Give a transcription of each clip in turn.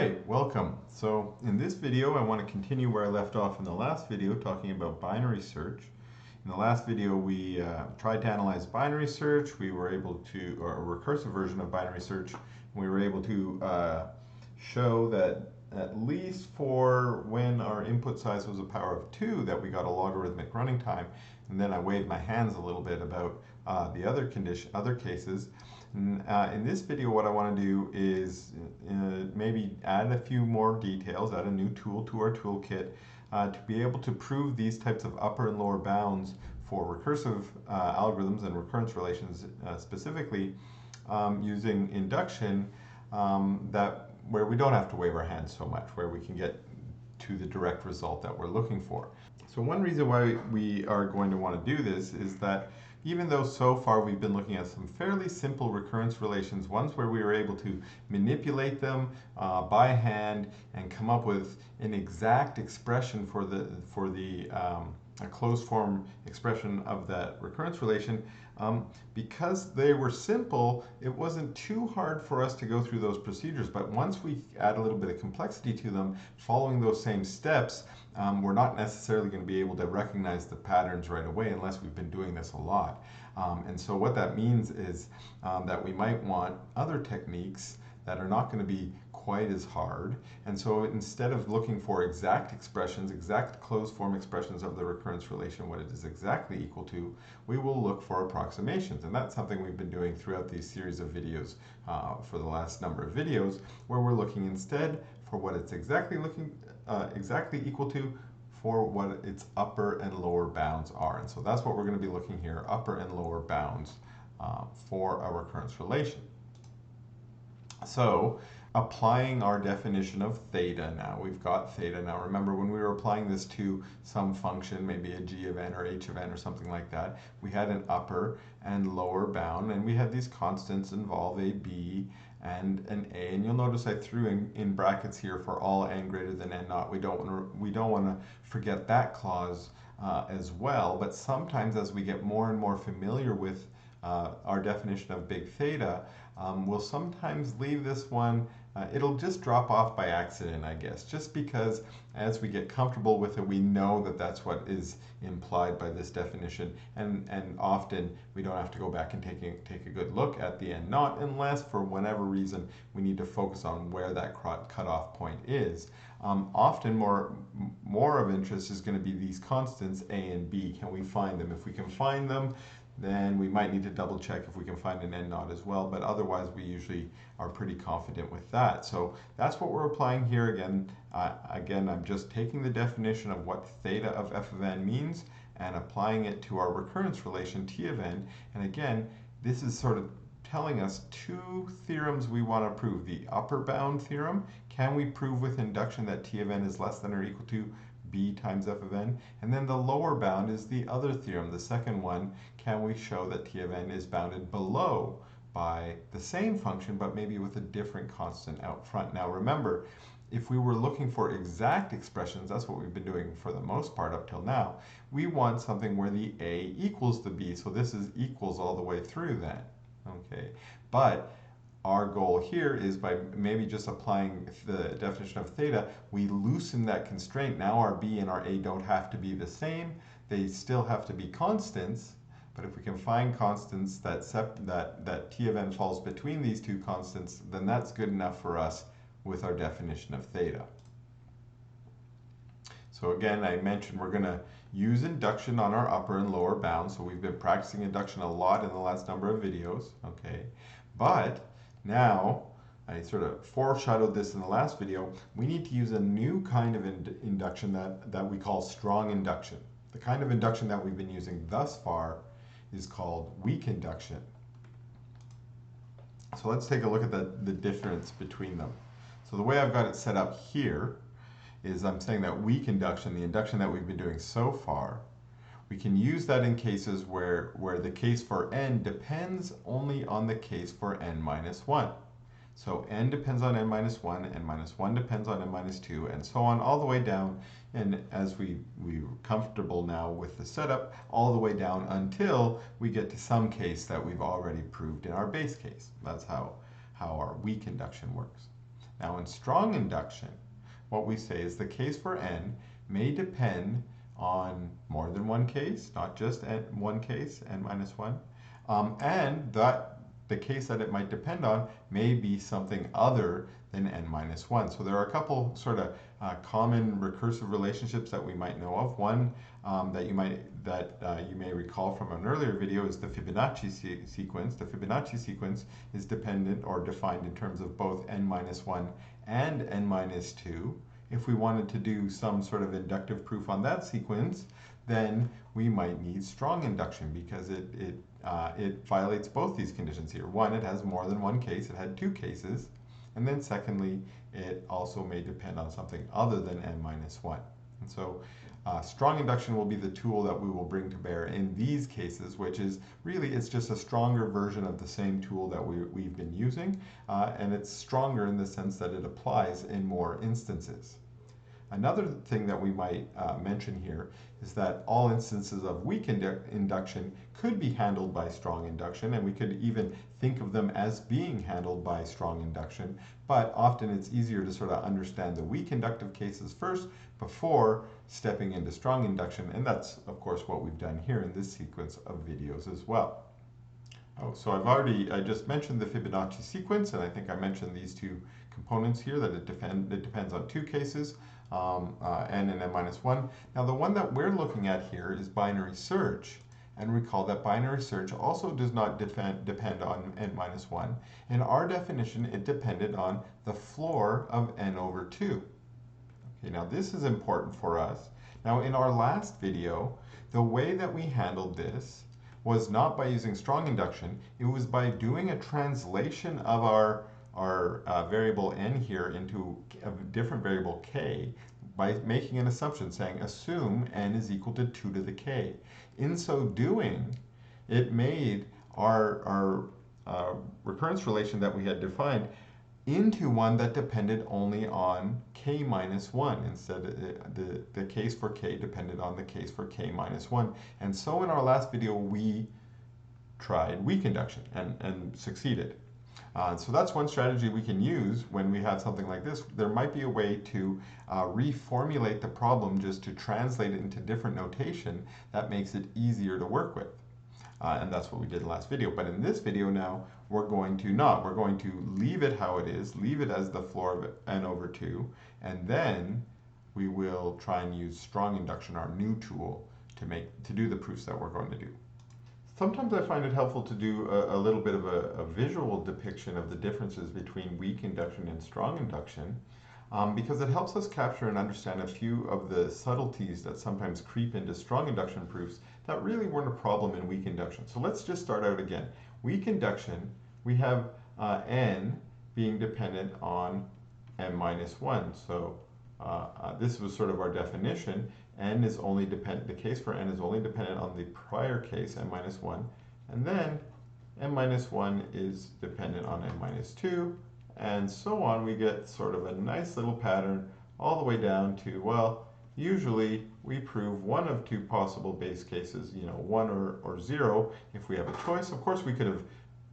Alright, welcome. So in this video I want to continue where I left off in the last video talking about binary search. In the last video we tried to analyze binary search. We were able to, or a recursive version of binary search, we were able to show that at least for when our input size was a power of 2 that we got a logarithmic running time. And then I waved my hands a little bit about the other cases. In this video, what I want to do is maybe add a few more details, add a new tool to our toolkit to be able to prove these types of upper and lower bounds for recursive algorithms and recurrence relations specifically using induction where we don't have to wave our hands so much, where we can get to the direct result that we're looking for. So one reason why we are going to want to do this is that even though so far we've been looking at some fairly simple recurrence relations, ones where we were able to manipulate them by hand and come up with an exact expression for a closed form expression of that recurrence relation, because they were simple, it wasn't too hard for us to go through those procedures. But once we add a little bit of complexity to them, following those same steps, we're not necessarily going to be able to recognize the patterns right away unless we've been doing this a lot. And so what that means is that we might want other techniques that are not going to be quite as hard. And so instead of looking for exact expressions, exact closed form expressions of the recurrence relation, what it is exactly equal to, we will look for approximations. And that's something we've been doing throughout these series of videos for the last number of videos, where we're looking instead for what it's exactly equal to for what its upper and lower bounds are. And so that's what we're going to be looking here, upper and lower bounds for a recurrence relation. So applying our definition of theta now, we've got theta. Now remember, when we were applying this to some function, maybe a g of n or h of n or something like that, we had an upper and lower bound, and we had these constants involve a b and an a. And you'll notice I threw in brackets here for all n greater than n naught. We don't want to forget that clause as well. But sometimes as we get more and more familiar with our definition of big theta, we'll sometimes leave this one, it'll just drop off by accident, I guess, just because as we get comfortable with it, we know that that's what is implied by this definition, and often we don't have to go back and take a good look at the n naught unless for whatever reason we need to focus on where that cutoff point is. Often more of interest is going to be these constants a and b. Can we find them? If we can find them, then we might need to double check if we can find an n naught as well, but otherwise we usually are pretty confident with that. So that's what we're applying here. Again, I'm just taking the definition of what theta of f of n means and applying it to our recurrence relation t of n. And again, this is sort of telling us two theorems we want to prove. The upper bound theorem, can we prove with induction that t of n is less than or equal to b times f of n? And then the lower bound is the other theorem, the second one. Can we show that t of n is bounded below by the same function but maybe with a different constant out front? Now remember, if we were looking for exact expressions, that's what we've been doing for the most part up till now, we want something where the a equals the b. So this is equals all the way through then. Okay, but our goal here is by maybe just applying the definition of theta, we loosen that constraint. Now our b and our a don't have to be the same. They still have to be constants. But if we can find constants that t of n falls between these two constants, then that's good enough for us with our definition of theta. So again, I mentioned we're going to use induction on our upper and lower bounds. So we've been practicing induction a lot in the last number of videos. Okay, but now, I sort of foreshadowed this in the last video, we need to use a new kind of induction that we call strong induction. The kind of induction that we've been using thus far is called weak induction. So let's take a look at the difference between them. So the way I've got it set up here is I'm saying that weak induction, the induction that we've been doing so far, we can use that in cases where the case for n depends only on the case for n minus 1. So n depends on n minus 1, n minus 1 depends on n minus 2, and so on all the way down. And as we're comfortable now with the setup, all the way down until we get to some case that we've already proved in our base case. That's how our weak induction works. Now in strong induction, what we say is the case for n may depend on more than one case, not just one case, n minus 1, and that the case that it might depend on may be something other than n minus 1. So there are a couple sort of common recursive relationships that we might know of. One that you may recall from an earlier video is the Fibonacci sequence. The Fibonacci sequence is dependent or defined in terms of both n minus 1 and n minus 2. If we wanted to do some sort of inductive proof on that sequence, then we might need strong induction because it violates both these conditions here. One, it has more than one case, it had two cases. And then secondly, it also may depend on something other than n minus 1. And so strong induction will be the tool that we will bring to bear in these cases, which is really, it's just a stronger version of the same tool that we've been using. And it's stronger in the sense that it applies in more instances. Another thing that we might mention here is that all instances of weak induction could be handled by strong induction, and we could even think of them as being handled by strong induction, but often it's easier to sort of understand the weak inductive cases first before stepping into strong induction, and that's of course what we've done here in this sequence of videos as well. So I just mentioned the Fibonacci sequence, and I think I mentioned these two components here, that it depends on two cases, n and n minus 1. Now the one that we're looking at here is binary search, and recall that binary search also does not depend on n minus 1. In our definition, it depended on the floor of n over 2. Okay, now this is important for us. Now in our last video, the way that we handled this was not by using strong induction, it was by doing a translation of our variable n here into a different variable k by making an assumption saying assume n is equal to 2 to the k. In so doing, it made our recurrence relation that we had defined into one that depended only on k minus 1. Instead, the case for k depended on the case for k minus 1. And so in our last video, we tried weak induction and succeeded. So that's one strategy we can use when we have something like this. There might be a way to reformulate the problem just to translate it into different notation that makes it easier to work with. And that's what we did in the last video. But in this video now, we're going to not. We're going to leave it how it is, leave it as the floor of n over 2, and then we will try and use strong induction, our new tool, to do the proofs that we're going to do. Sometimes I find it helpful to do a little bit of a visual depiction of the differences between weak induction and strong induction, because it helps us capture and understand a few of the subtleties that sometimes creep into strong induction proofs that really weren't a problem in weak induction. So let's just start out again. Weak induction, we have n being dependent on n minus 1. So this was sort of our definition. N is only dependent, the case for n is only dependent on the prior case, n minus 1, and then n minus 1 is dependent on n minus 2, and so on. We get sort of a nice little pattern all the way down to, well, usually we prove one of two possible base cases, 1 or 0 if we have a choice. Of course, we could have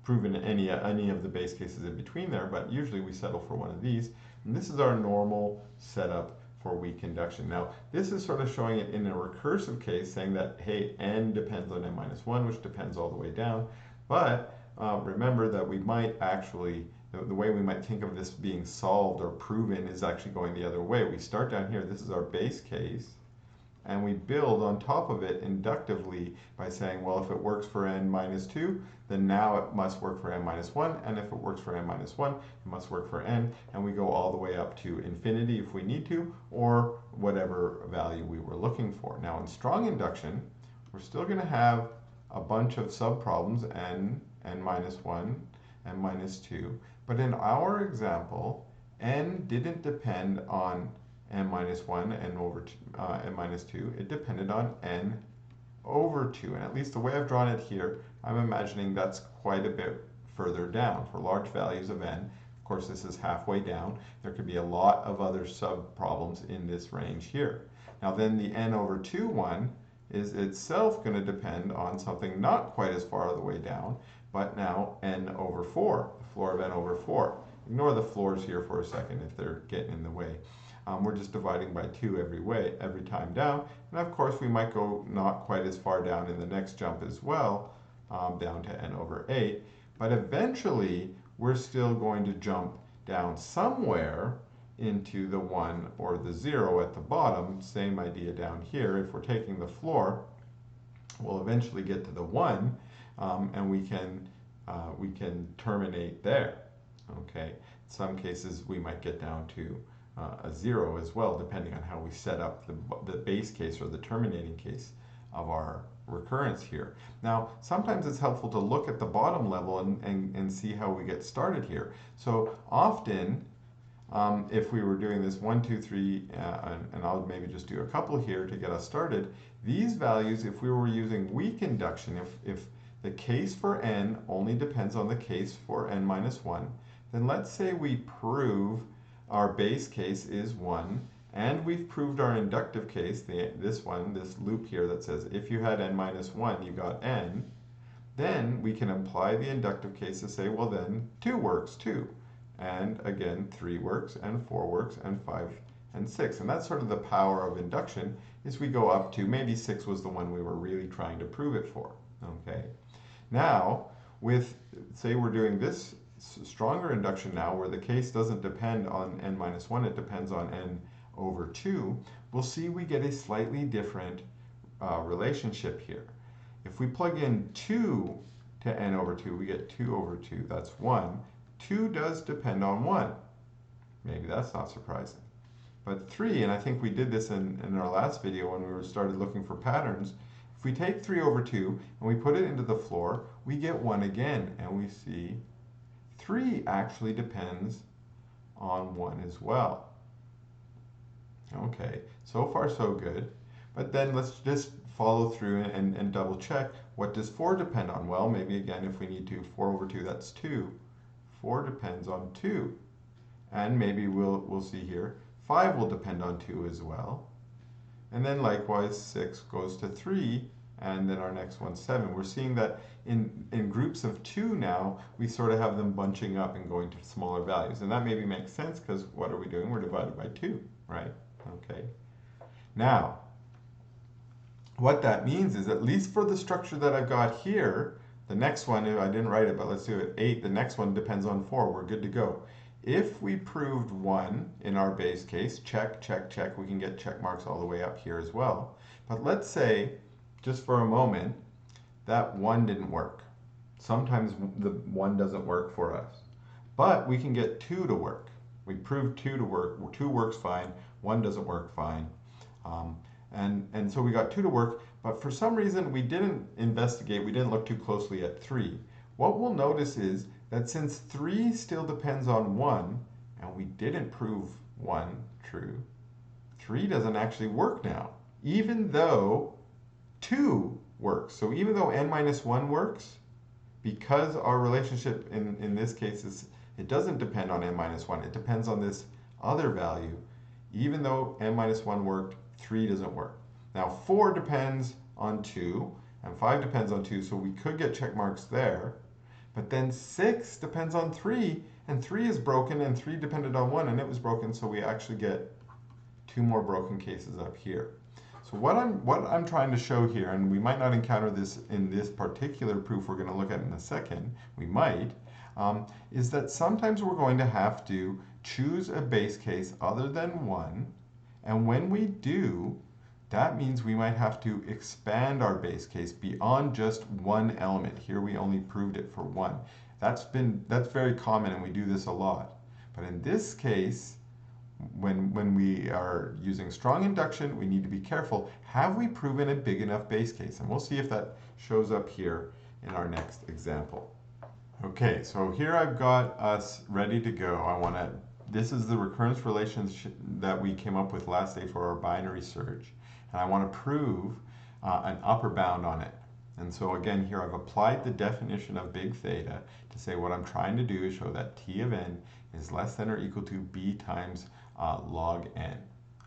proven any of the base cases in between there, but usually we settle for one of these. And this is our normal setup for weak induction. Now, this is sort of showing it in a recursive case, saying that, hey, n depends on n minus 1, which depends all the way down. But remember that we might actually, the way we might think of this being solved or proven is actually going the other way. We start down here, this is our base case, and we build on top of it inductively by saying, well, if it works for n minus 2, then now it must work for n minus 1, and if it works for n minus 1, it must work for n, and we go all the way up to infinity if we need to, or whatever value we were looking for. Now in strong induction, we're still going to have a bunch of subproblems, n minus 1, n minus 2, but in our example, n didn't depend on n minus 1 and n minus 2, it depended on n over 2. And at least the way I've drawn it here, I'm imagining that's quite a bit further down. For large values of n, of course this is halfway down, there could be a lot of other sub-problems in this range here. Now then the n over 2 one is itself going to depend on something not quite as far the way down, but now n over 4, the floor of n over 4. Ignore the floors here for a second if they're getting in the way. We're just dividing by 2 every time down. And of course, we might go not quite as far down in the next jump as well, down to n over 8. But eventually, we're still going to jump down somewhere into the 1 or the 0 at the bottom. Same idea down here. If we're taking the floor, we'll eventually get to the 1, and we can terminate there. Okay. In some cases, we might get down to a 0 as well, depending on how we set up the base case or the terminating case of our recurrence here. Now, sometimes it's helpful to look at the bottom level and see how we get started here. So often, if we were doing this 1, 2, 3, and I'll maybe just do a couple here to get us started, these values, if we were using weak induction, if the case for n only depends on the case for n minus 1, then let's say we prove our base case is 1, and we've proved our inductive case, this loop here that says if you had n minus 1, you got n, then we can apply the inductive case to say, well then, 2 works too. And again, 3 works, and 4 works, and 5 and 6. And that's sort of the power of induction, is we go up to, maybe 6 was the one we were really trying to prove it for. Okay. Now, say we're doing this stronger induction now, where the case doesn't depend on n minus 1, it depends on n over 2, we'll see we get a slightly different relationship here. If we plug in 2 to n over 2, we get 2 over 2, that's 1. 2 does depend on 1. Maybe that's not surprising. But 3, and I think we did this in our last video when we started looking for patterns, if we take 3 over 2 and we put it into the floor, we get 1 again, and we see 3 actually depends on 1 as well. Okay, so far so good. But then let's just follow through and double check. What does 4 depend on? Well, maybe again, if we need to, 4 over 2, that's 2. 4 depends on 2. And maybe we'll see here, 5 will depend on 2 as well. And then likewise, 6 goes to 3, and then our next one's 7. We're seeing that in groups of 2 now, we sort of have them bunching up and going to smaller values. And that maybe makes sense, because what are we doing? We're divided by 2, right? Okay. Now, what that means is, at least for the structure that I've got here, the next one, I didn't write it, but let's do it, 8, the next one depends on 4. We're good to go. If we proved 1 in our base case, check, check, check, we can get check marks all the way up here as well. But let's say, just for a moment, that 1 didn't work. Sometimes the 1 doesn't work for us. But we can get 2 to work. We proved 2 to work. 2 works fine. 1 doesn't work fine. And so we got 2 to work, but for some reason we didn't investigate, we didn't look too closely at 3. What we'll notice is that since 3 still depends on 1, and we didn't prove 1 true, 3 doesn't actually work now, even though 2 works. So even though n minus 1 works, because our relationship in this case is, it doesn't depend on n minus 1, it depends on this other value. Even though n minus 1 worked, 3 doesn't work. Now 4 depends on 2, and 5 depends on 2, so we could get check marks there. But then 6 depends on 3, and 3 is broken, and 3 depended on 1, and it was broken, so we actually get 2 more broken cases up here. So what I'm trying to show here, and we might not encounter this in this particular proof we're going to look at in a second, we might, is that sometimes we're going to have to choose a base case other than 1, and when we do, that means we might have to expand our base case beyond just 1 element. Here we only proved it for 1. That's very common, and we do this a lot. But in this case, when we are using strong induction, we need to be careful. Have we proven a big enough base case? And we'll see if that shows up here in our next example. Okay, so here I've got us ready to go. This is the recurrence relationship that we came up with last day for our binary search. And I want to prove an upper bound on it. And so again, here I've applied the definition of big theta to say what I'm trying to do is show that t of n is less than or equal to b times log n.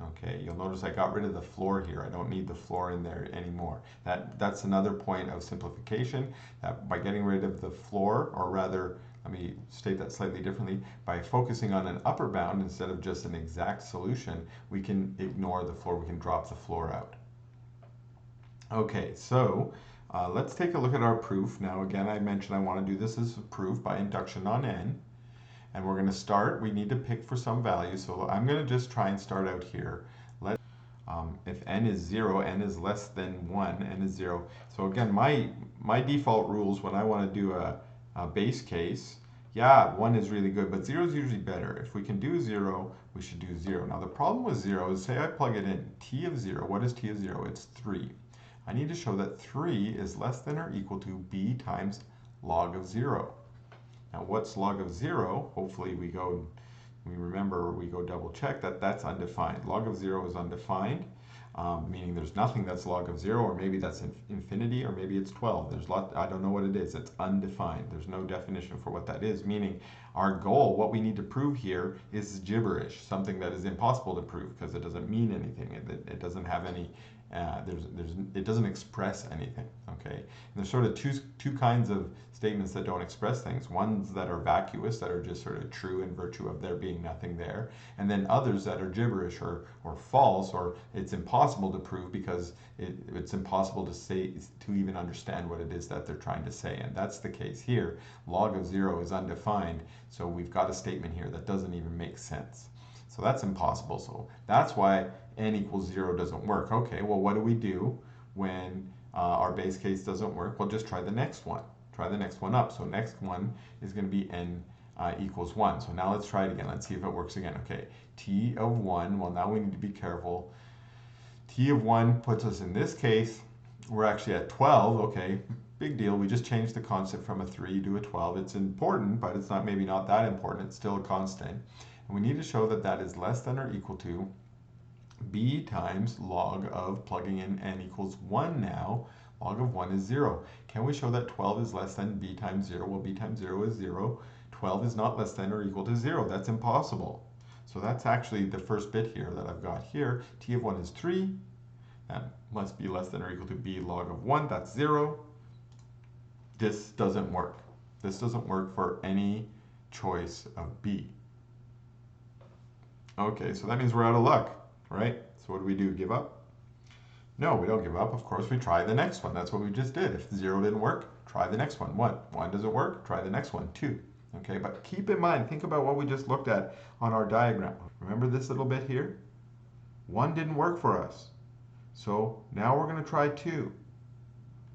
Okay, you'll notice I got rid of the floor here. I don't need the floor in there anymore. That's another point of simplification, that by getting rid of the floor, or rather let me state that slightly differently. By focusing on an upper bound instead of just an exact solution, we can ignore the floor, we can drop the floor out. Okay, so let's take a look at our proof. Now again, I mentioned I want to do this as a proof by induction on n. And we're going to start, we need to pick for some value. So I'm going to just try and start out here. If n is 0, n is less than 1, n is 0. So again, my default rules when I want to do a base case, yeah, 1 is really good, but 0 is usually better. If we can do 0, we should do 0. Now the problem with 0 is, say I plug it in, t of 0, what is t of 0? It's 3. I need to show that 3 is less than or equal to b times log of 0. Now what's log of 0? Hopefully we remember, we go double check that that's undefined. Log of 0 is undefined, meaning there's nothing that's log of 0, or maybe that's infinity, or maybe it's 12. I don't know what it is. It's undefined. There's no definition for what that is, meaning our goal, what we need to prove here, is gibberish, something that is impossible to prove because it doesn't mean anything. It doesn't have any, it doesn't express anything, okay? And there's sort of two kinds of statements that don't express things. Ones that are vacuous, that are just sort of true in virtue of there being nothing there, and then others that are gibberish or false, or it's impossible to prove because it's impossible to even understand what it is that they're trying to say. And that's the case here. Log of 0 is undefined, so we've got a statement here that doesn't even make sense. So that's impossible. So that's why n equals 0 doesn't work. Okay, well, what do we do when our base case doesn't work? Well, just try the next one. Try the next one up. So next one is going to be n equals 1. So now let's try it again. Let's see if it works again. Okay, t of 1. Well, now we need to be careful. T of 1 puts us in this case. We're actually at 12. Okay, big deal. We just changed the constant from a 3 to a 12. It's important, but it's maybe not that important. It's still a constant. And we need to show that that is less than or equal to b times log of, plugging in n equals 1 now, log of 1 is 0. Can we show that 12 is less than b times 0? Well, b times 0 is 0. 12 is not less than or equal to 0. That's impossible. So that's actually the first bit here that I've got here. T of 1 is 3. That must be less than or equal to b log of 1. That's 0. This doesn't work. This doesn't work for any choice of b. Okay, so that means we're out of luck, right? So what do? Give up? No, we don't give up. Of course, we try the next one. That's what we just did. If 0 didn't work, try the next one. 1 doesn't work, try the next one. 2. Okay, but keep in mind, think about what we just looked at on our diagram. Remember this little bit here? 1 didn't work for us. So now we're going to try 2.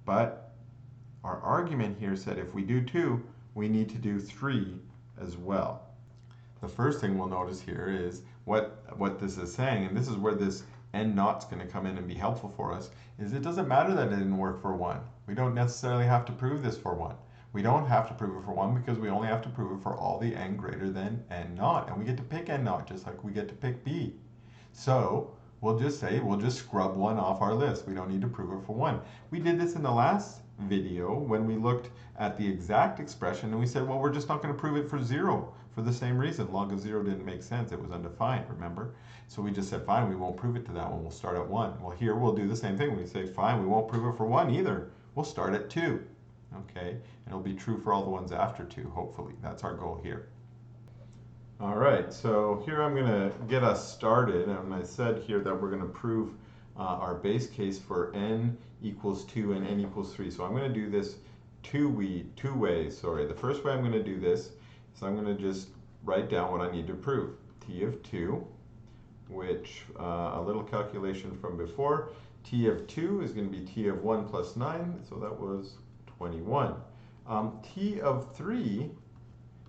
But our argument here said if we do 2, we need to do 3 as well. The first thing we'll notice here is what this is saying, and this is where this n naught's going to come in and be helpful for us, is it doesn't matter that it didn't work for 1. We don't necessarily have to prove this for 1. We don't have to prove it for 1 because we only have to prove it for all the n greater than n naught, and we get to pick n naught just like we get to pick b. So we'll just scrub 1 off our list. We don't need to prove it for 1. We did this in the last video when we looked at the exact expression and we said, well, we're just not going to prove it for 0 for the same reason. Log of 0 didn't make sense. It was undefined, remember? So we just said, fine, we won't prove it to that one. We'll start at 1. Well, here we'll do the same thing. We say, fine, we won't prove it for 1 either. We'll start at 2. Okay? And it'll be true for all the ones after 2, hopefully. That's our goal here. All right, so here I'm going to get us started. And I said here that we're going to prove our base case for n equals 2 and n equals 3. So I'm going to do this two ways. The first way I'm going to do this is I'm going to just write down what I need to prove. T of 2, which a little calculation from before. T of 2 is going to be t of 1 plus 9, so that was 21. T of 3,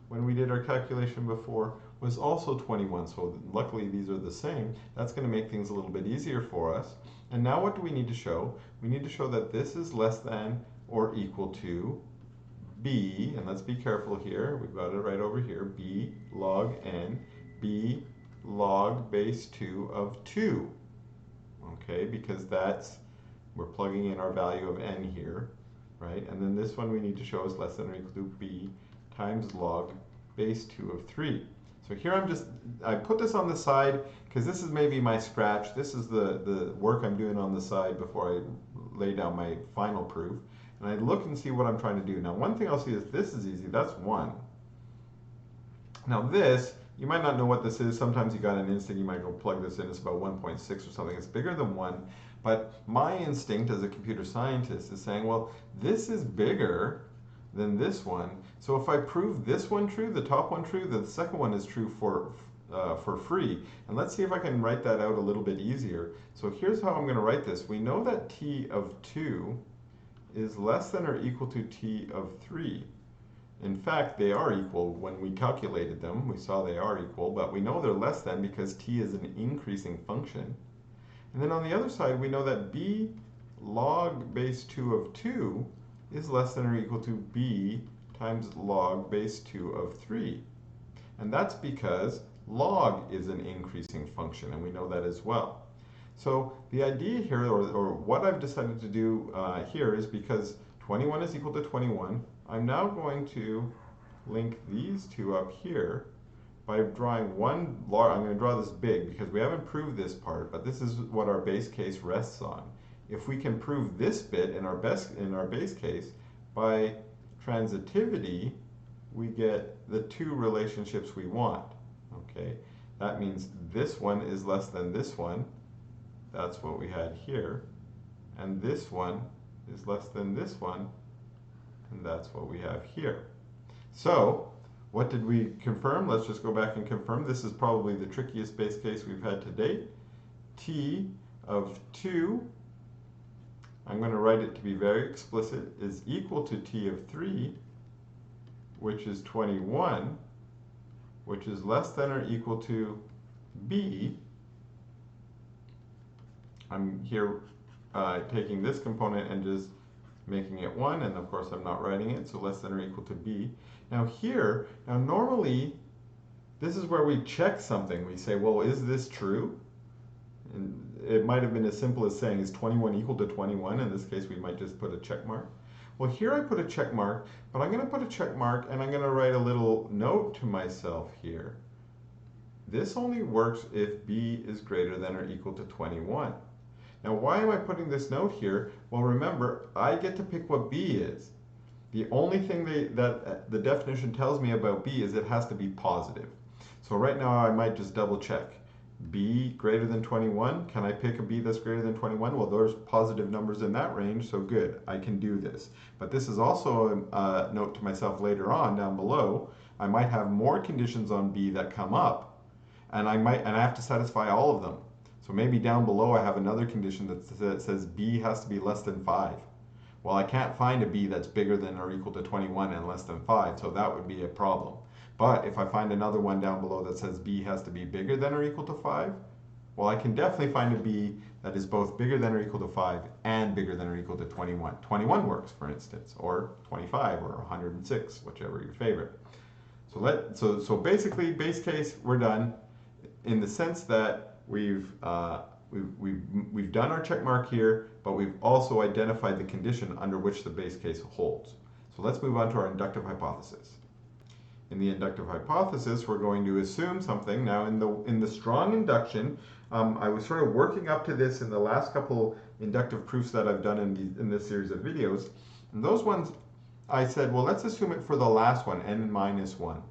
when we did our calculation before, was also 21, so luckily these are the same. That's going to make things a little bit easier for us. And now what do we need to show? We need to show that this is less than or equal to b, and let's be careful here, we've got it right over here, b log n, b log base 2 of 2. Okay, because we're plugging in our value of n here, right? And then this one we need to show is less than or equal to b times log base 2 of 3. So here I put this on the side because this is maybe my scratch. This is the work I'm doing on the side before I lay down my final proof. And I look and see what I'm trying to do. Now, one thing I'll see is this is easy. That's 1. Now this, you might not know what this is. Sometimes you got an instinct, you might go plug this in, it's about 1.6 or something. It's bigger than 1. But my instinct as a computer scientist is saying, well, this is bigger than this one. So if I prove this one true, the top one true, the second one is true for free. And let's see if I can write that out a little bit easier. So here's how I'm going to write this. We know that t of 2 is less than or equal to t of 3. In fact, they are equal. When we calculated them, we saw they are equal, but we know they're less than because t is an increasing function. And then on the other side, we know that b log base 2 of 2 is less than or equal to b times log base 2 of 3. And that's because log is an increasing function, and we know that as well. So the idea here, or what I've decided to do here, is because 21 is equal to 21, I'm now going to link these two up here by drawing one large. I'm going to draw this big because we haven't proved this part, but this is what our base case rests on. If we can prove this bit in our base case by transitivity, we get the two relationships we want. Okay, that means this one is less than this one. That's what we had here. And this one is less than this one. And that's what we have here. So what did we confirm? Let's just go back and confirm. This is probably the trickiest base case we've had to date. T of 2, I'm going to write it to be very explicit, is equal to T of 3, which is 21, which is less than or equal to B. I'm here taking this component and just making it 1, and of course I'm not writing it, so less than or equal to B. Now here, normally this is where we check something. We say, well, is this true? And it might have been as simple as saying, is 21 equal to 21? In this case, we might just put a check mark. Well, here I put a check mark, but I'm going to put a check mark and I'm going to write a little note to myself here. This only works if B is greater than or equal to 21. Now, why am I putting this note here? Well, remember, I get to pick what B is. The only thing that the definition tells me about B is it has to be positive. So right now, I might just double check. B greater than 21, can I pick a B that's greater than 21? Well, there's positive numbers in that range, so good, I can do this. But this is also a note to myself later on down below. I might have more conditions on B that come up, and I have to satisfy all of them. So maybe down below I have another condition that says B has to be less than 5. Well, I can't find a B that's bigger than or equal to 21 and less than 5, so that would be a problem. But if I find another one down below that says B has to be bigger than or equal to 5, well, I can definitely find a B that is both bigger than or equal to 5 and bigger than or equal to 21. 21 works, for instance, or 25 or 106, whichever your favorite. So basically, base case, we're done in the sense that we've done our check mark here, but we've also identified the condition under which the base case holds. So let's move on to our inductive hypothesis. In the inductive hypothesis, we're going to assume something. Now, in the strong induction, I was sort of working up to this in the last couple inductive proofs that I've done in this series of videos. And those ones, I said, well, let's assume it for the last one, n minus 1.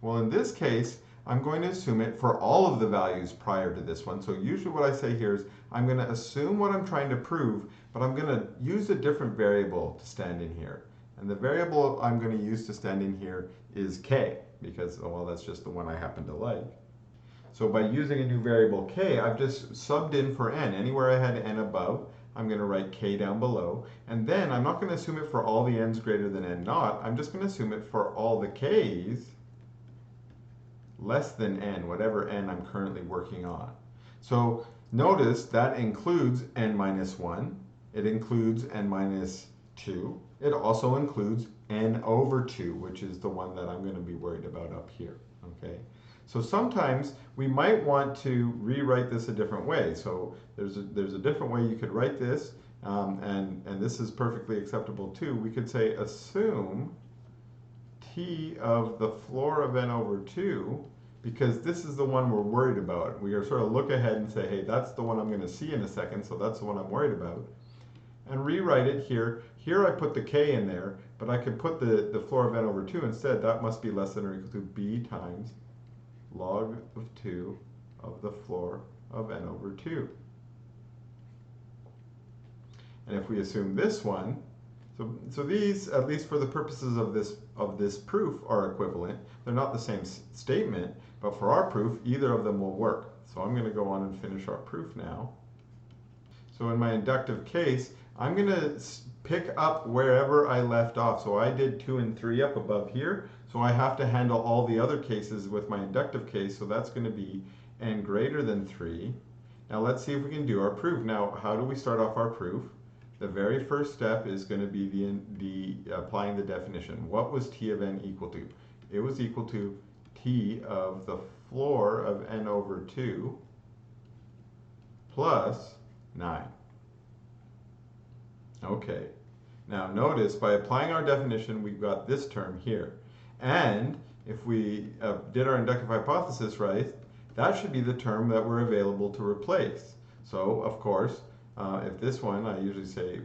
Well, in this case, I'm going to assume it for all of the values prior to this one. So usually what I say here is I'm going to assume what I'm trying to prove, but I'm going to use a different variable to stand in here. And the variable I'm going to use to stand in here is k, because, well, that's just the one I happen to like. So by using a new variable k, I've just subbed in for n. Anywhere I had n above, I'm going to write k down below. And then I'm not going to assume it for all the n's greater than n naught. I'm just going to assume it for all the k's less than n, whatever n I'm currently working on. So notice that includes n minus 1. It includes n minus 2. It also includes n over 2, which is the one that I'm going to be worried about up here. Okay. So sometimes we might want to rewrite this a different way. So there's a different way you could write this, and this is perfectly acceptable too. We could say assume t of the floor of n over 2, because this is the one we're worried about. We are sort of look ahead and say, hey, that's the one I'm going to see in a second, so that's the one I'm worried about. And rewrite it here. Here I put the k in there, but I could put the floor of n over 2 instead. That must be less than or equal to b times log of 2 of the floor of n over 2. And if we assume this one, so these, at least for the purposes of this proof, are equivalent. They're not the same statement, but for our proof, either of them will work. So I'm going to go on and finish our proof now. So in my inductive case, I'm going to pick up wherever I left off. So I did 2 and 3 up above here. So I have to handle all the other cases with my inductive case. So that's going to be n greater than 3. Now let's see if we can do our proof. Now, how do we start off our proof? The very first step is going to be the applying the definition. What was t of n equal to? It was equal to t of the floor of n over 2 plus 9. Okay. Now notice, by applying our definition, we've got this term here. And if we did our inductive hypothesis right, that should be the term that we're available to replace. So, of course, if this one, I usually say,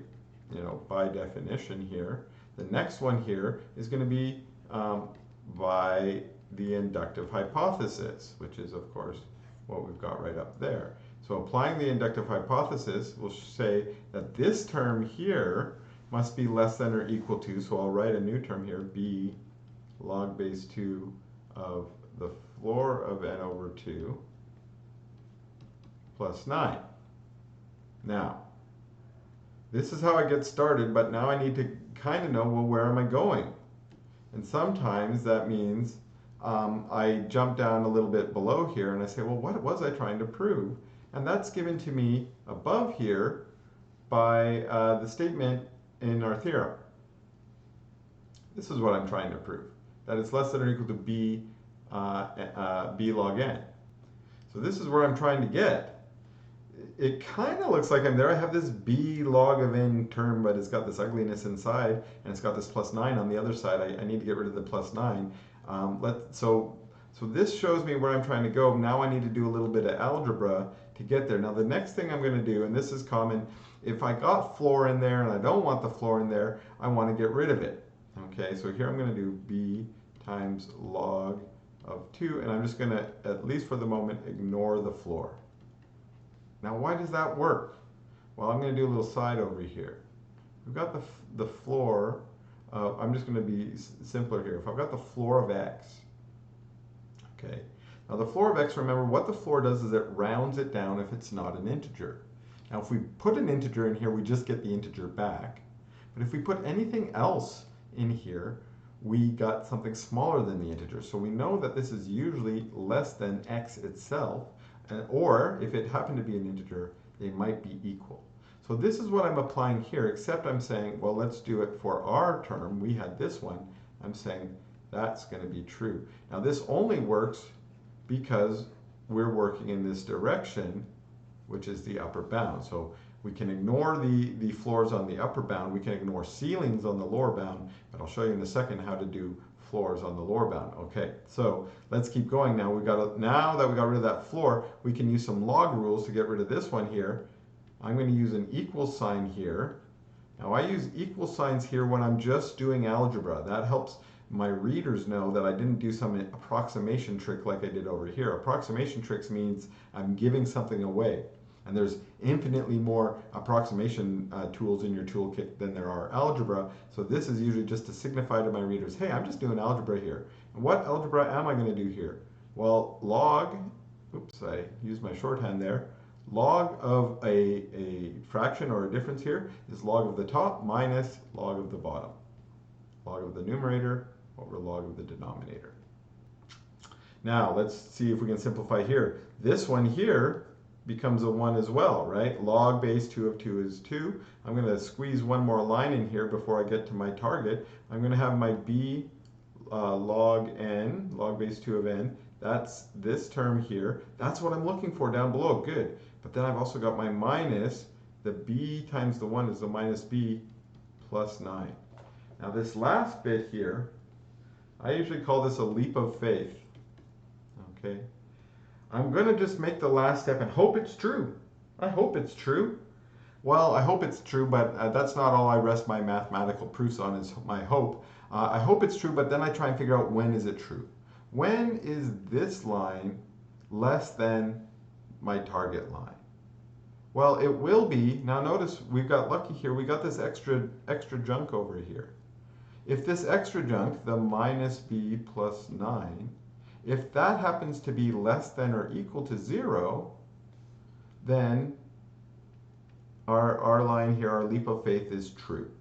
by definition here, the next one here is going to be by the inductive hypothesis, which is, of course, what we've got right up there. So applying the inductive hypothesis, we'll say that this term here must be less than or equal to, so I'll write a new term here, b log base 2 of the floor of n over 2 plus 9. Now, this is how I get started, but now I need to kind of know, well, where am I going? And sometimes that means I jump down a little bit below here and I say, well, what was I trying to prove? And that's given to me above here by the statement in our theorem. This is what I'm trying to prove, that it's less than or equal to b log n. So this is where I'm trying to get. It kind of looks like I'm there. I have this b log of n term, but it's got this ugliness inside, and it's got this plus 9 on the other side. I need to get rid of the plus 9. So this shows me where I'm trying to go. Now I need to do a little bit of algebra to get there. Now the next thing I'm going to do, and this is common, if I got floor in there and I don't want the floor in there, I want to get rid of it. Okay, so here I'm going to do b times log of 2, and I'm just going to, at least for the moment, ignore the floor. Now why does that work? Well, I'm going to do a little side over here. We've got the floor, I'm just going to be simpler here. If I've got the floor of x, okay. Now the floor of x, remember what the floor does is it rounds it down if it's not an integer. Now if we put an integer in here, we just get the integer back. But if we put anything else in here, we got something smaller than the integer. So we know that this is usually less than x itself, or if it happened to be an integer, they might be equal. So this is what I'm applying here, except I'm saying, well, let's do it for our term. We had this one. I'm saying that's going to be true. Now this only works because we're working in this direction, which is the upper bound. So we can ignore the floors on the upper bound. We can ignore ceilings on the lower bound, but I'll show you in a second how to do floors on the lower bound. Okay, so let's keep going now. Now that we got rid of that floor, we can use some log rules to get rid of this one here. I'm going to use an equal sign here. Now I use equal signs here when I'm just doing algebra. That helps my readers know that I didn't do some approximation trick like I did over here. Approximation tricks means I'm giving something away. And there's infinitely more approximation tools in your toolkit than there are algebra. So this is usually just to signify to my readers, hey, I'm just doing algebra here. And what algebra am I going to do here? Well, log, oops, I used my shorthand there. Log of a fraction or a difference here is log of the top minus log of the bottom. Log of the numerator over log of the denominator. Now, let's see if we can simplify here. This one here becomes a 1 as well, right? Log base 2 of 2 is 2. I'm going to squeeze one more line in here before I get to my target. I'm going to have my b log n, log base 2 of n. That's this term here. That's what I'm looking for down below. Good. But then I've also got my minus. The b times the 1 is the minus b plus 9. Now this last bit here, I usually call this a leap of faith. Okay. I'm going to just make the last step and hope it's true. I hope it's true. Well, I hope it's true, but that's not all I rest my mathematical proofs on is my hope. I hope it's true, but then I try and figure out when is it true. When is this line less than my target line? Well, it will be. Now notice we've got lucky here. We got this extra junk over here. If this extra junk, the minus b plus 9, if that happens to be less than or equal to 0, then our line here, our leap of faith is true.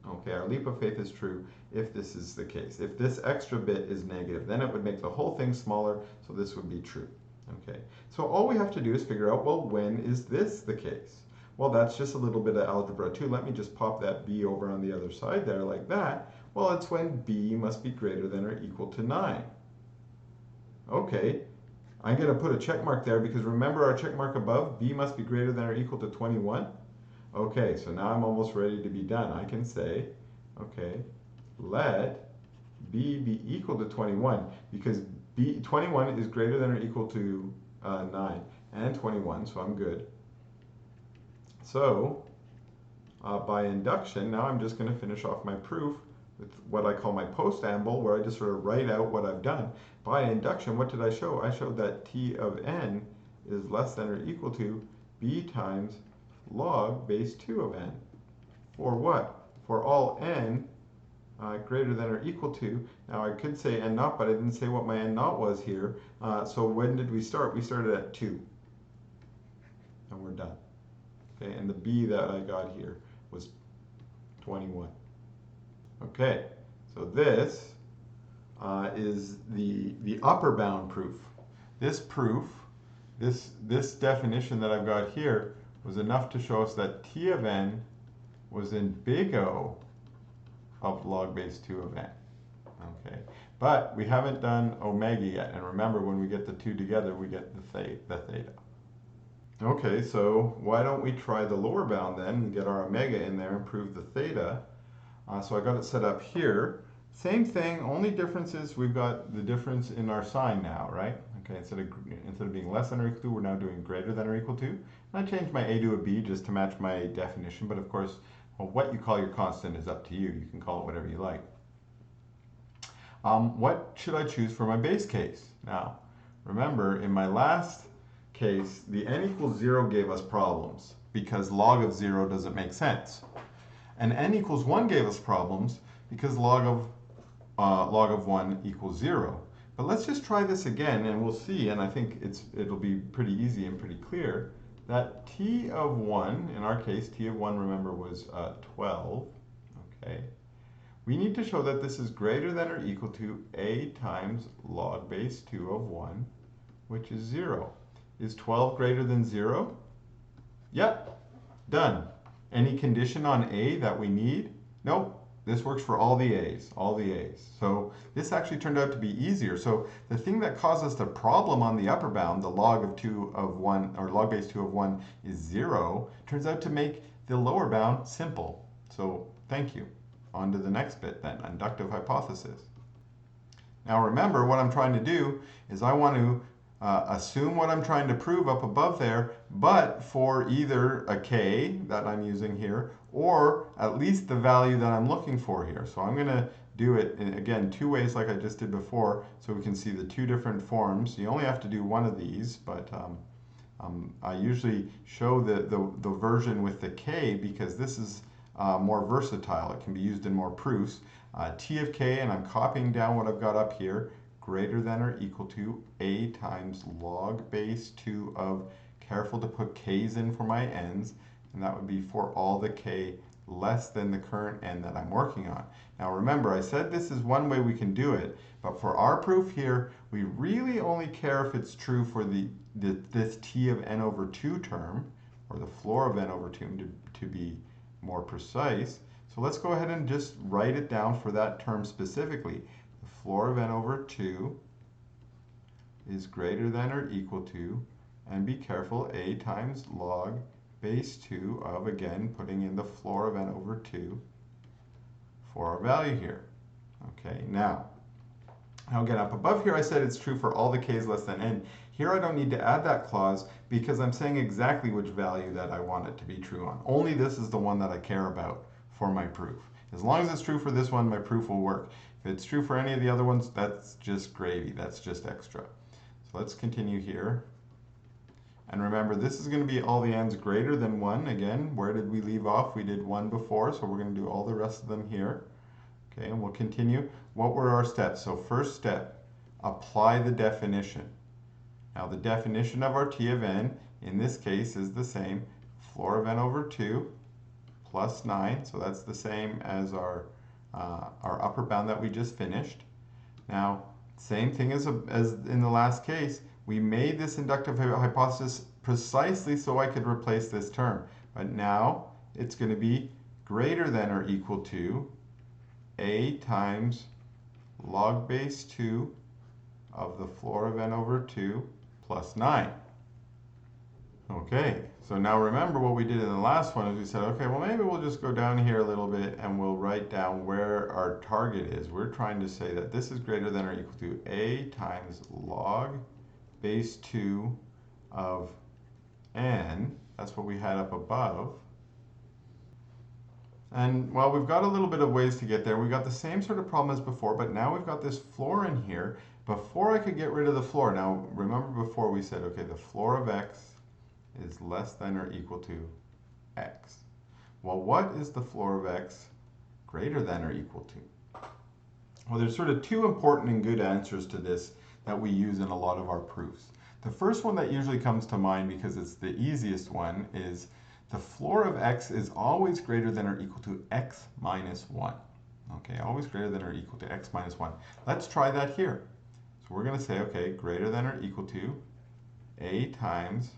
Okay, our leap of faith is true if this is the case. If this extra bit is negative, then it would make the whole thing smaller, so this would be true. Okay, so all we have to do is figure out, well, when is this the case? Well, that's just a little bit of algebra too. Let me just pop that b over on the other side there like that. Well, it's when b must be greater than or equal to 9. Okay, I'm going to put a check mark there because remember our check mark above, b must be greater than or equal to 21. Okay, so now I'm almost ready to be done. I can say, okay, let b be equal to 21 because 21 is greater than or equal to 9 and 21, so I'm good. So by induction, now I'm just going to finish off my proof with what I call my postamble, where I just sort of write out what I've done. By induction, what did I show? I showed that t of n is less than or equal to b times log base 2 of n. For what? For all n greater than or equal to. Now I could say n naught, but I didn't say what my n naught was here. So when did we start? We started at 2. And we're done. Okay, and the b that I got here was 21. Okay, so this is the upper bound proof. This proof, this definition that I've got here was enough to show us that t of n was in big O of log base 2 of n. Okay, but we haven't done omega yet, and remember when we get the two together we get the theta. Okay, so why don't we try the lower bound then and get our omega in there and prove the theta. So I got it set up here. Same thing, only difference is we've got the difference in our sign now, right? Okay, instead of being less than or equal to, we're now doing greater than or equal to. And I changed my a to a b just to match my definition, but of course, well, what you call your constant is up to you. You can call it whatever you like. What should I choose for my base case? Now, remember, in my last case, the n equals 0 gave us problems because log of 0 doesn't make sense. And n equals 1 gave us problems because log of 1 equals 0. But let's just try this again and we'll see, and I think it'll be pretty easy and pretty clear, that t of 1, in our case, t of 1, remember, was 12. Okay. We need to show that this is greater than or equal to a times log base 2 of 1, which is 0. Is 12 greater than 0? Yep, done. Any condition on a that we need? Nope. This works for all the a's, So this actually turned out to be easier. So the thing that caused us the problem on the upper bound, the log of 2 of 1, or log base 2 of 1 is 0, turns out to make the lower bound simple. So thank you. On to the next bit then, inductive hypothesis. Now remember, what I'm trying to do is I want to assume what I'm trying to prove up above there, but for either a k that I'm using here, or at least the value that I'm looking for here. So I'm going to do it, again, two ways like I just did before, so we can see the two different forms. You only have to do one of these, but I usually show the version with the k because this is more versatile. It can be used in more proofs. T of k, and I'm copying down what I've got up here, greater than or equal to a times log base 2 of, careful to put k's in for my n's, and that would be for all the k less than the current n that I'm working on. Now remember, I said this is one way we can do it, but for our proof here, we really only care if it's true for this t of n over 2 term, or the floor of n over 2 to be more precise. So let's go ahead and just write it down for that term specifically. The floor of n over 2 is greater than or equal to, and be careful, a times log base 2 of, again, putting in the floor of n over 2 for our value here. Okay, now again, up above here I said it's true for all the k's less than n. Here I don't need to add that clause because I'm saying exactly which value that I want it to be true on. Only this is the one that I care about for my proof. As long as it's true for this one, my proof will work. If it's true for any of the other ones, that's just gravy. That's just extra. So let's continue here. And remember, this is going to be all the n's greater than 1. Again, where did we leave off? We did 1 before, so we're going to do all the rest of them here. Okay, and we'll continue. What were our steps? So first step, apply the definition. Now the definition of our t of n, in this case, is the same. Floor of n over 2 plus 9, so that's the same as our upper bound that we just finished. Now, same thing as in the last case, we made this inductive hypothesis precisely so I could replace this term. But now it's going to be greater than or equal to a times log base 2 of the floor of n over 2 plus 9. Okay, so now remember what we did in the last one is we said, okay, well maybe we'll just go down here a little bit and we'll write down where our target is. We're trying to say that this is greater than or equal to a times log base 2 of n. That's what we had up above. And well, we've got a little bit of ways to get there. We've got the same sort of problem as before, but now we've got this floor in here. Before I could get rid of the floor, now remember before we said, okay, the floor of x is less than or equal to x. Well, what is the floor of x greater than or equal to? Well, there's sort of two important and good answers to this that we use in a lot of our proofs. The first one that usually comes to mind because it's the easiest one is the floor of x is always greater than or equal to x minus 1. Okay, always greater than or equal to x minus 1. Let's try that here. So we're going to say, okay, greater than or equal to a times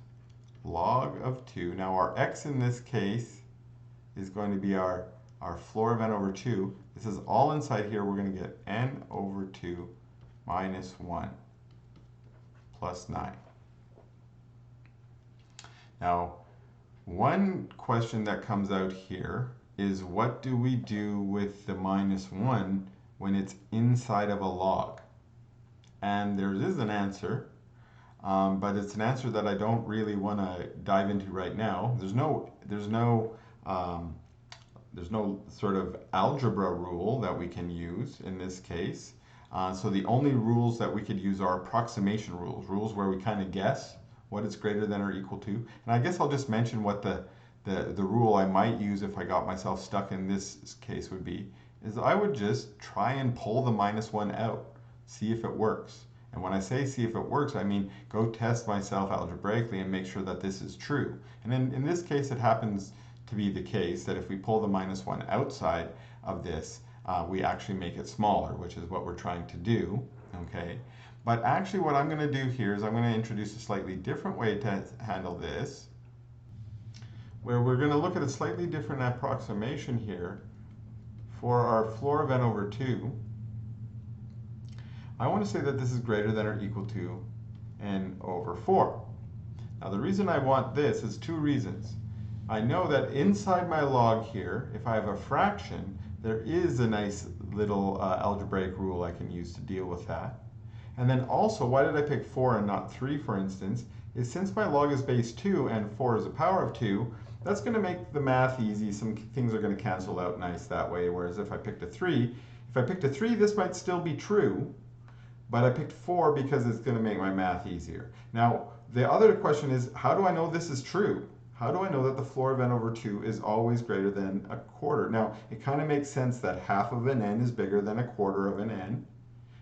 log of 2. Now our x in this case is going to be our floor of n over 2. This is all inside here. We're going to get n over 2 minus 1 plus 9. Now, one question that comes out here is what do we do with the minus 1 when it's inside of a log? And there is an answer, but it's an answer that I don't really want to dive into right now. There's no sort of algebra rule that we can use in this case. So the only rules that we could use are approximation rules where we kind of guess what it's greater than or equal to. And I guess I'll just mention what the rule I might use if I got myself stuck in this case would be, is I would just try and pull the minus 1 out, see if it works. And when I say see if it works, I mean go test myself algebraically and make sure that this is true. And in this case, it happens to be the case that if we pull the minus 1 outside of this, we actually make it smaller, which is what we're trying to do, okay? But actually what I'm going to do here is I'm going to introduce a slightly different way to handle this, where we're going to look at a slightly different approximation here for our floor of n over 2. I want to say that this is greater than or equal to n over 4. Now the reason I want this is two reasons. I know that inside my log here, if I have a fraction, there is a nice little algebraic rule I can use to deal with that. And then also, why did I pick 4 and not 3, for instance, is since my log is base 2 and 4 is a power of 2, that's going to make the math easy. Some things are going to cancel out nice that way, whereas if I picked a 3, this might still be true, but I picked 4 because it's going to make my math easier. Now, the other question is, how do I know this is true? How do I know that the floor of n over 2 is always greater than a quarter? Now, it kind of makes sense that half of an n is bigger than a quarter of an n.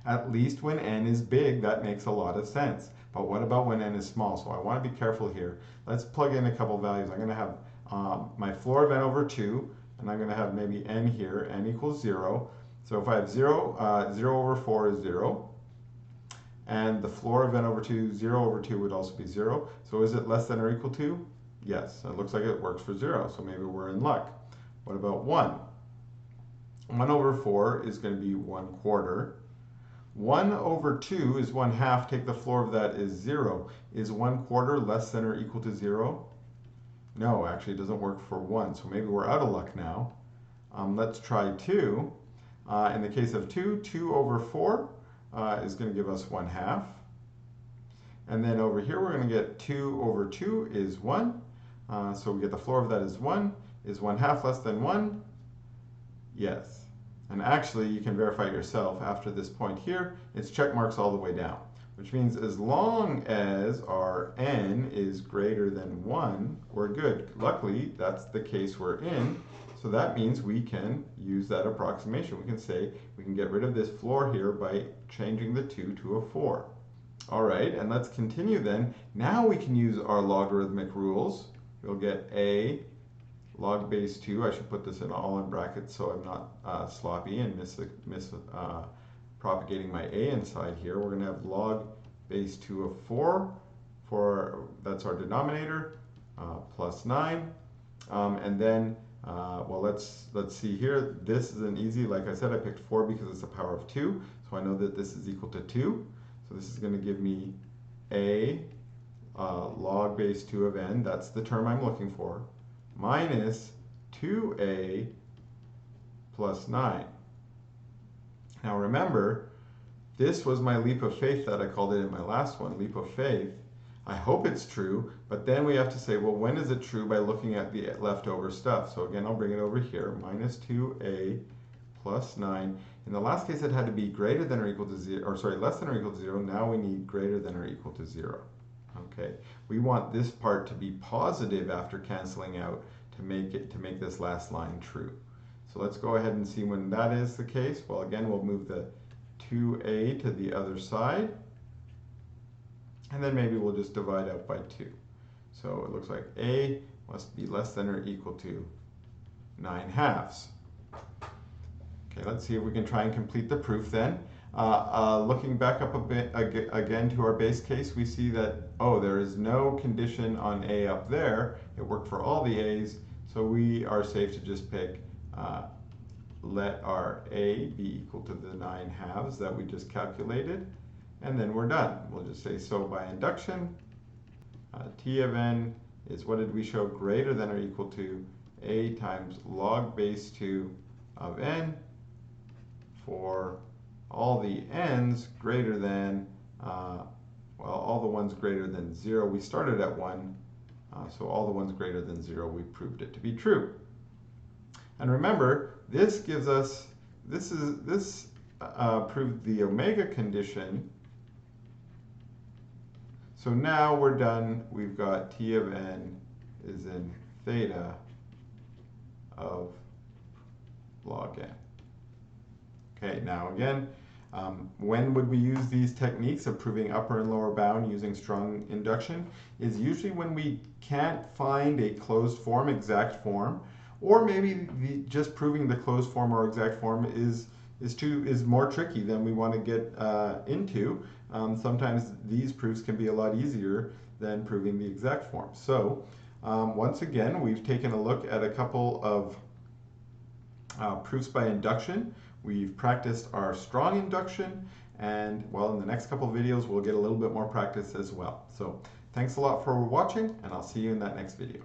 At least when n is big, that makes a lot of sense. But what about when n is small? So I want to be careful here. Let's plug in a couple values. I'm going to have my floor of n over 2, and I'm going to have maybe n here, n equals 0. So if I have 0, 0 over 4 is 0. And the floor of n over 2, 0 over 2 would also be 0. So is it less than or equal to? Yes, it looks like it works for 0, so maybe we're in luck. What about 1? 1 over 4 is going to be 1 quarter. 1 over 2 is 1/2. Take the floor of that is 0. Is 1 quarter less than or equal to 0? No, actually it doesn't work for 1, so maybe we're out of luck now. Let's try 2. In the case of 2, 2 over 4 is going to give us 1/2. And then over here, we're going to get 2 over 2 is 1. So we get the floor of that is 1. Is 1/2 less than 1? Yes. And actually, you can verify it yourself after this point here. It's check marks all the way down, which means as long as our n is greater than 1, we're good. Luckily, that's the case we're in. So that means we can use that approximation. We can say we can get rid of this floor here by changing the 2 to a 4. All right, and let's continue then. Now we can use our logarithmic rules. We'll get a log base 2. I should put this all in brackets so I'm not sloppy and propagating my a inside here. We're going to have log base 2 of 4. That's our denominator, plus 9. And then, well, let's see here. This is an easy, like I said, I picked 4 because it's the power of 2. So I know that this is equal to 2. So this is going to give me a log base 2 of n. That's the term I'm looking for. Minus 2a plus 9. Now remember, this was my leap of faith that I called it in my last one, leap of faith. I hope it's true, but then we have to say, well, when is it true by looking at the leftover stuff? So again, I'll bring it over here, minus 2a plus 9. In the last case, it had to be greater than or equal to 0, or sorry, less than or equal to 0. Now we need greater than or equal to 0. Okay, we want this part to be positive after canceling out to make this last line true. So let's go ahead and see when that is the case. Well, again, we'll move the 2a to the other side, and then maybe we'll just divide out by 2. So it looks like a must be less than or equal to 9/2. Okay, let's see if we can try and complete the proof then. Looking back up a bit again to our base case, we see that, oh, there is no condition on a up there. It worked for all the a's, so we are safe to just pick let our a be equal to the 9/2 that we just calculated, and then we're done. We'll just say, so by induction, t of n is, what did we show, greater than or equal to a times log base 2 of n for all the n's greater than, well, all the ones greater than 0. We started at 1, so all the ones greater than 0, we proved it to be true. And remember, this gives us, this proved the omega condition. So now we're done. We've got t of n is in theta of log n. Okay, now again, when would we use these techniques of proving upper and lower bound using strong induction? Is usually when we can't find a closed form, exact form, or maybe just proving the closed form or exact form is more tricky than we want to get into. Sometimes these proofs can be a lot easier than proving the exact form. So once again, we've taken a look at a couple of proofs by induction. We've practiced our strong induction, and well, in the next couple of videos, we'll get a little bit more practice as well. So thanks a lot for watching, and I'll see you in that next video.